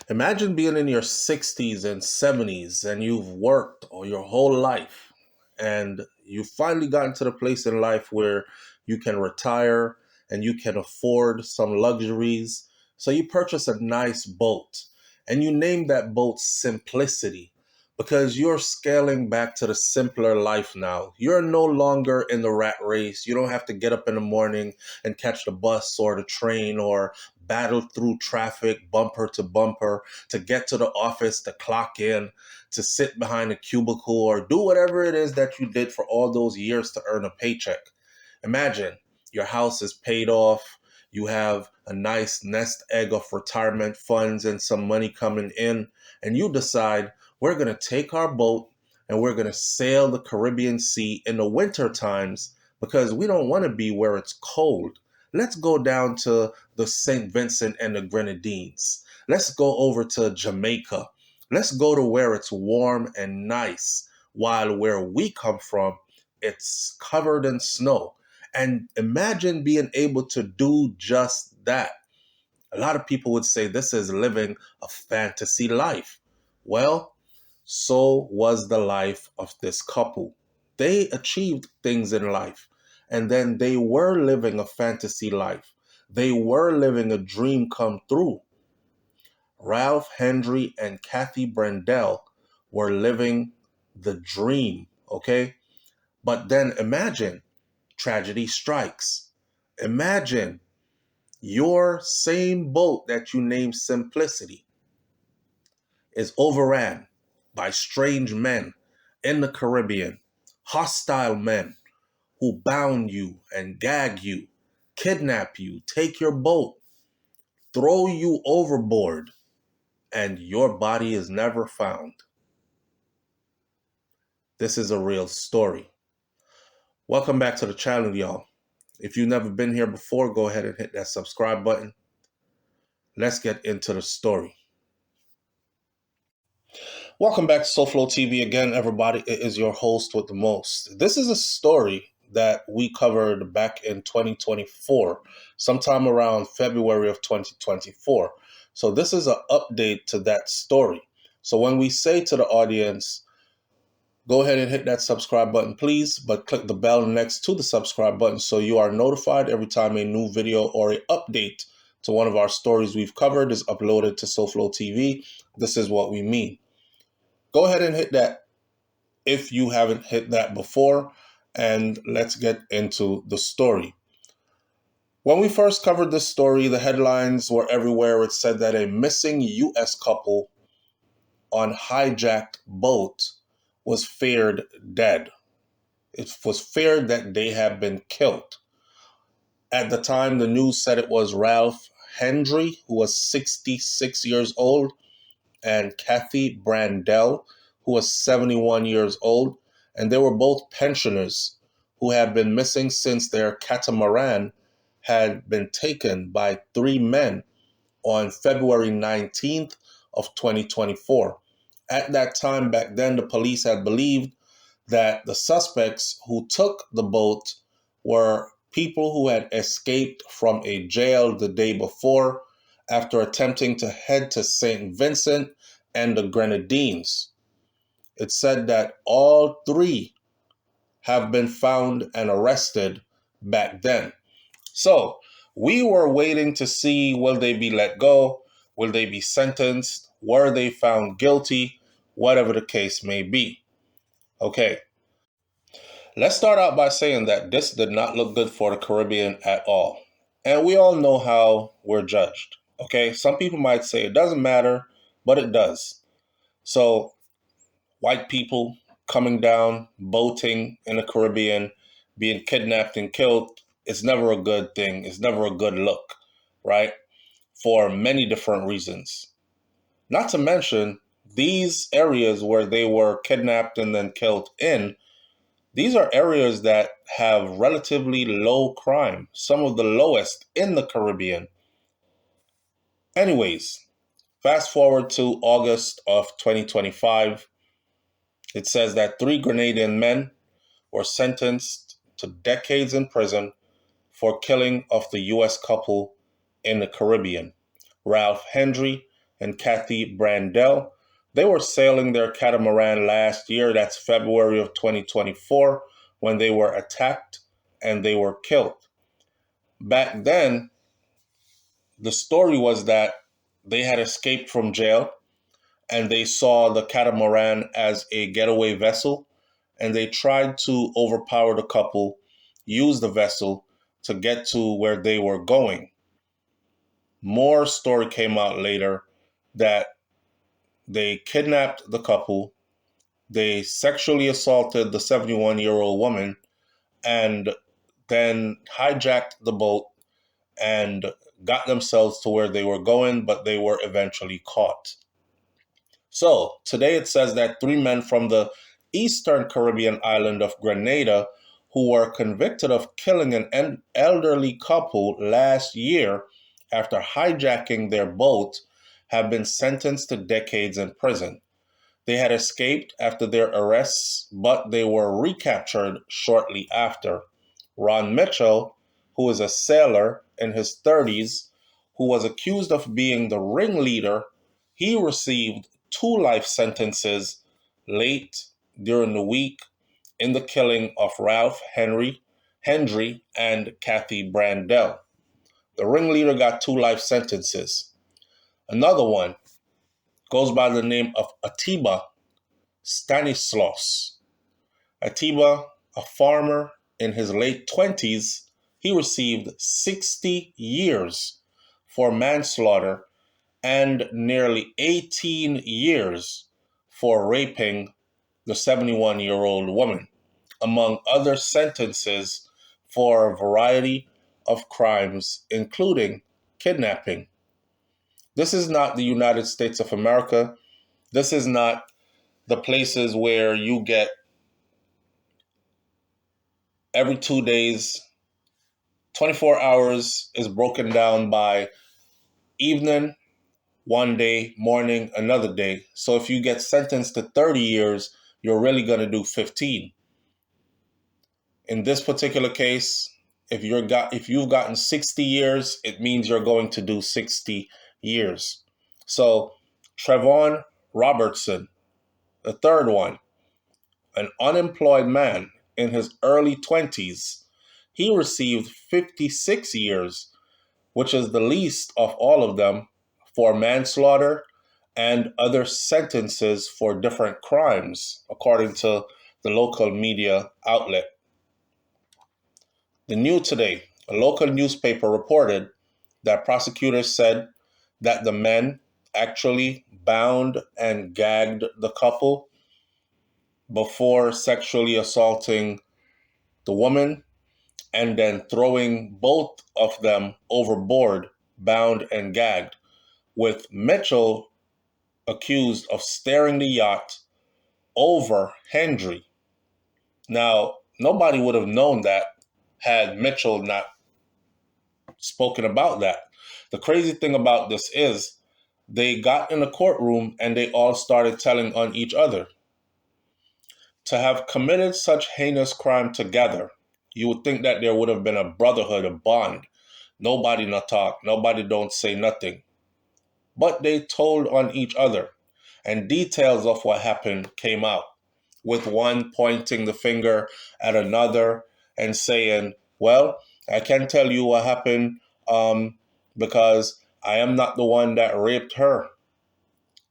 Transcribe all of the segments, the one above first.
Imagine being in your 60s and 70s and you've worked all your whole life and you finally gotten to the place in life where you can retire and you can afford some luxuries. So you purchase a nice boat and you name that boat Simplicity because you're scaling back to the simpler life now. You're no longer in the rat race. You don't have to get up in the morning and catch the bus or the train or battle through traffic bumper to bumper to get to the office, to clock in, to sit behind a cubicle, or do whatever it is that you did for all those years to earn a paycheck. Imagine your house is paid off. You have a nice nest egg of retirement funds and some money coming in, and you decide we're going to take our boat and we're going to sail the Caribbean Sea in the winter times because we don't want to be where it's cold. Let's go down to the St. Vincent and the Grenadines. Let's go over to Jamaica. Let's go to where it's warm and nice, while where we come from, it's covered in snow. And imagine being able to do just that. A lot of people would say this is living a fantasy life. Well, so was the life of this couple. They achieved things in life, and then they were living a fantasy life. They were living a dream come true. Ralph Hendry and Kathy Brendel were living the dream, okay? But then imagine tragedy strikes. Imagine your same boat that you named Simplicity is overran by strange men in the Caribbean, hostile men who bound you and gag you, kidnap you, take your boat, throw you overboard, and your body is never found. This is a real story. Welcome back to the channel, y'all. If you've never been here before, go ahead and hit that subscribe button. Let's get into the story. Welcome back to SoFlo TV again, everybody. It is your host with the most. This is a story that we covered back in 2024, sometime around February of 2024. So this is an update to that story. So when we say to the audience, go ahead and hit that subscribe button, please, but click the bell next to the subscribe button so you are notified every time a new video or an update to one of our stories we've covered is uploaded to SoFlo TV. This is what we mean. Go ahead and hit that if you haven't hit that before, and let's get into the story. When we first covered this story, the headlines were everywhere. It said that a missing U.S. couple on hijacked boat was feared dead. It was feared that they had been killed. At the time, the news said it was Ralph Hendry, who was 66 years old, and Kathy Brandel, who was 71 years old, and they were both pensioners who had been missing since their catamaran had been taken by three men on February 19th of 2024. At that time, back then, the police had believed that the suspects who took the boat were people who had escaped from a jail the day before after attempting to head to St. Vincent and the Grenadines. It said that all three have been found and arrested back then. So we were waiting to see, will they be let go? Will they be sentenced? Were they found guilty? Whatever the case may be. Okay. Let's start out by saying that this did not look good for the Caribbean at all. And we all know how we're judged. Okay. Some people might say it doesn't matter, but it does. So white people coming down, boating in the Caribbean, being kidnapped and killed, it's never a good thing. It's never a good look, right? For many different reasons. Not to mention, these areas where they were kidnapped and then killed in, these are areas that have relatively low crime, some of the lowest in the Caribbean. Anyways, fast forward to August of 2025. It says that three Grenadian men were sentenced to decades in prison for killing of the U.S. couple in the Caribbean, Ralph Hendry and Kathy Brandel. They were sailing their catamaran last year, that's February of 2024, when they were attacked and they were killed. Back then, the story was that they had escaped from jail and they saw the catamaran as a getaway vessel, and they tried to overpower the couple, use the vessel to get to where they were going. More story came out later that they kidnapped the couple, they sexually assaulted the 71-year-old woman, and then hijacked the boat and got themselves to where they were going, but they were eventually caught. So today it says that 3 men from the eastern Caribbean island of Grenada, who were convicted of killing an elderly couple last year after hijacking their boat, have been sentenced to decades in prison. They had escaped after their arrests, but they were recaptured shortly after. Ron Mitchell, who is a sailor in his 30s, who was accused of being the ringleader, he received 2 life sentences late during the week in the killing of Ralph Hendry and Kathy Brandel. The ringleader got 2 life sentences. Another one goes by the name of Atiba Stanislaus. Atiba, a farmer in his late 20s, he received 60 years for manslaughter and nearly 18 years for raping the 71-year-old woman, among other sentences for a variety of crimes, including kidnapping. This is not the United States of America. This is not the places where you get every 2 days, 24 hours is broken down by evening, one day, morning, another day. So if you get sentenced to 30 years, you're really going to do 15. In this particular case, if you've gotten 60 years, it means you're going to do 60 years. So Trevon Robertson, the third one, an unemployed man in his early 20s, he received 56 years, which is the least of all of them, for manslaughter and other sentences for different crimes, according to the local media outlet. The New Today, a local newspaper, reported that prosecutors said that the men actually bound and gagged the couple before sexually assaulting the woman and then throwing both of them overboard, bound and gagged, with Mitchell accused of steering the yacht over Hendry. Now, nobody would have known that had Mitchell not spoken about that. The crazy thing about this is they got in the courtroom and they all started telling on each other. To have committed such heinous crime together, you would think that there would have been a brotherhood, a bond. Nobody not talk, nobody don't say nothing. But they told on each other, and details of what happened came out, with one pointing the finger at another and saying, well, I can tell you what happened because I am not the one that raped her.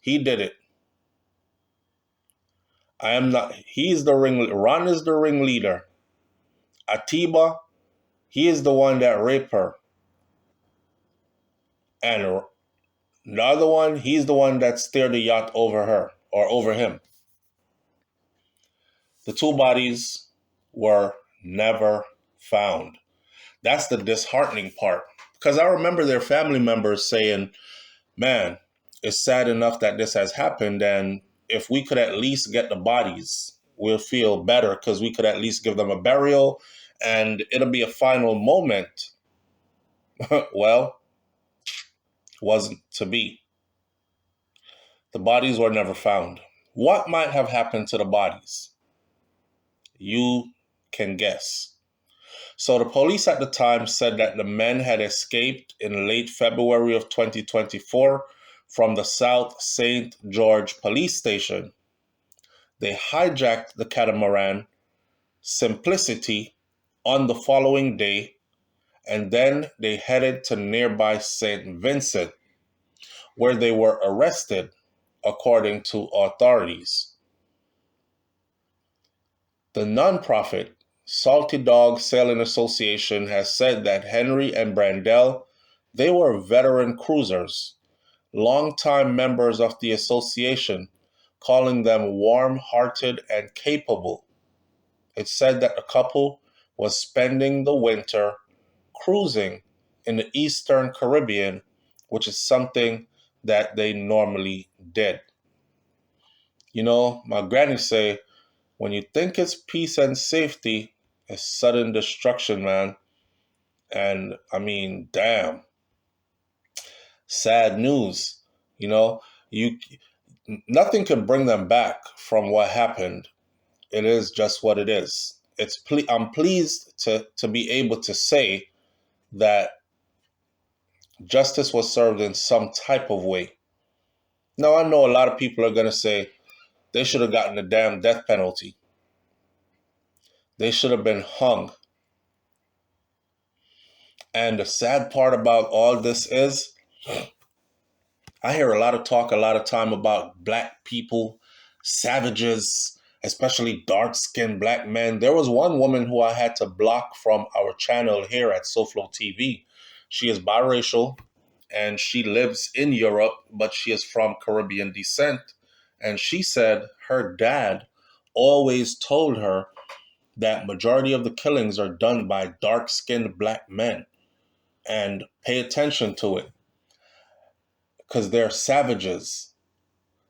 He did it. I am not. He's the Ron is the ringleader. Atiba, he is the one that raped her. And the other one, he's the one that steered the yacht over her or over him. The 2 bodies were never found. That's the disheartening part. Because I remember their family members saying, man, it's sad enough that this has happened. And if we could at least get the bodies, we'll feel better because we could at least give them a burial and it'll be a final moment. Well, wasn't to be. The bodies were never found. What might have happened to the bodies? You can guess. So the police at the time said that the men had escaped in late February of 2024 from the South St. George police station. They hijacked the catamaran Simplicity on the following day, and then they headed to nearby St. Vincent, where they were arrested, according to authorities. The nonprofit Salty Dog Sailing Association has said that Henry and Brandel, they were veteran cruisers, longtime members of the association, calling them warm-hearted and capable. It said that the couple was spending the winter cruising in the Eastern Caribbean, which is something that they normally did. You know, my granny say, when you think it's peace and safety, it's sudden destruction, man. And I mean, damn, sad news. You know, you nothing can bring them back from what happened. It is just what it is. I'm pleased to be able to say that justice was served in some type of way. Now, I know a lot of people are going to say they should have gotten the damn death penalty. They should have been hung. And the sad part about all this is, I hear a lot of talk a lot of time about black people, savages, especially dark-skinned black men. There was one woman who I had to block from our channel here at SoFlo TV. She is biracial and she lives in Europe, but she is from Caribbean descent. And she said her dad always told her that majority of the killings are done by dark-skinned black men. And pay attention to it, because they're savages.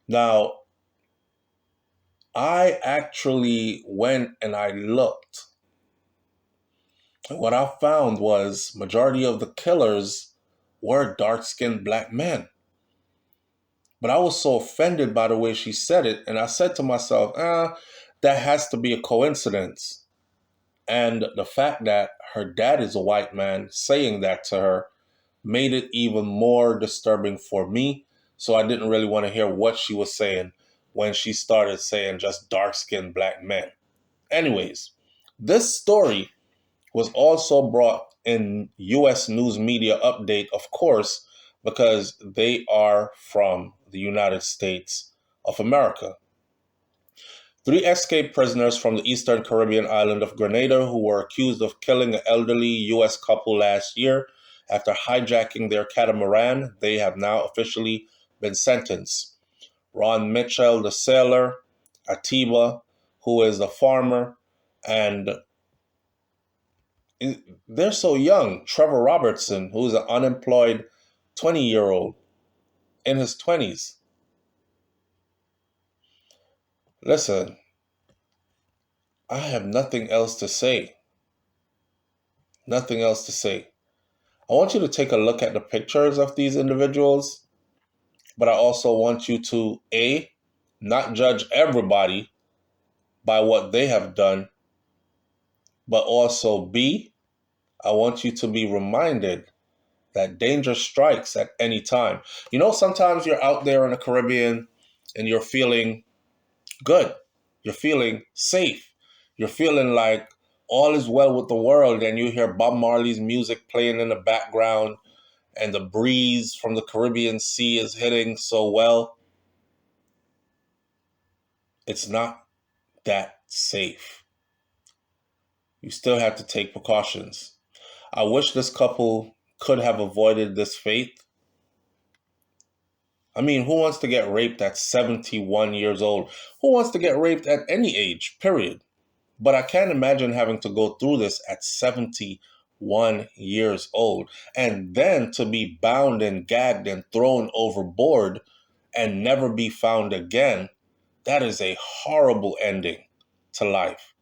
Now, I actually went and I looked. What I found was majority of the killers were dark-skinned black men. But I was so offended by the way she said it, and I said to myself, that has to be a coincidence. And the fact that her dad is a white man saying that to her made it even more disturbing for me. So I didn't really want to hear what she was saying when she started saying just dark-skinned black men. Anyways, this story was also brought in U.S. news media update, of course, because they are from the United States of America. 3 escaped prisoners from the Eastern Caribbean island of Grenada who were accused of killing an elderly U.S. couple last year after hijacking their catamaran. They have now officially been sentenced. Ron Mitchell, the sailor, Atiba, who is the farmer, and they're so young. Trevor Robertson, who's an unemployed 20-year-old in his 20s. Listen, I have nothing else to say. Nothing else to say. I want you to take a look at the pictures of these individuals, but I also want you to, A, not judge everybody by what they have done, but also, B, I want you to be reminded that danger strikes at any time. You know, sometimes you're out there in the Caribbean and you're feeling good. You're feeling safe. You're feeling like all is well with the world, and you hear Bob Marley's music playing in the background, and the breeze from the Caribbean Sea is hitting so well. It's not that safe. You still have to take precautions. I wish this couple could have avoided this fate. I mean, who wants to get raped at 71 years old? Who wants to get raped at any age, period? But I can't imagine having to go through this at 71 years old. And then to be bound and gagged and thrown overboard and never be found again. That is a horrible ending to life.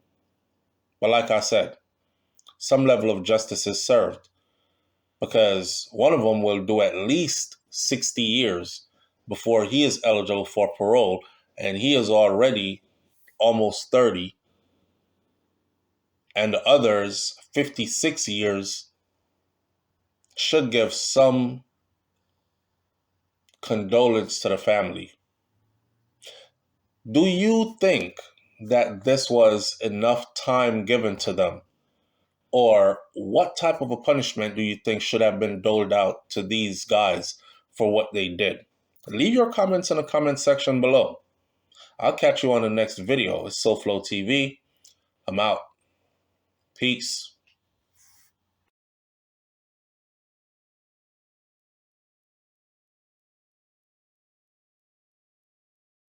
But like I said, some level of justice is served, because one of them will do at least 60 years before he is eligible for parole, and he is already almost 30, and the others 56 years should give some condolence to the family. Do you think that this was enough time given to them? Or what type of a punishment do you think should have been doled out to these guys for what they did? Leave your comments in the comment section below. I'll catch you on the next video. It's SoFlo TV. I'm out. Peace.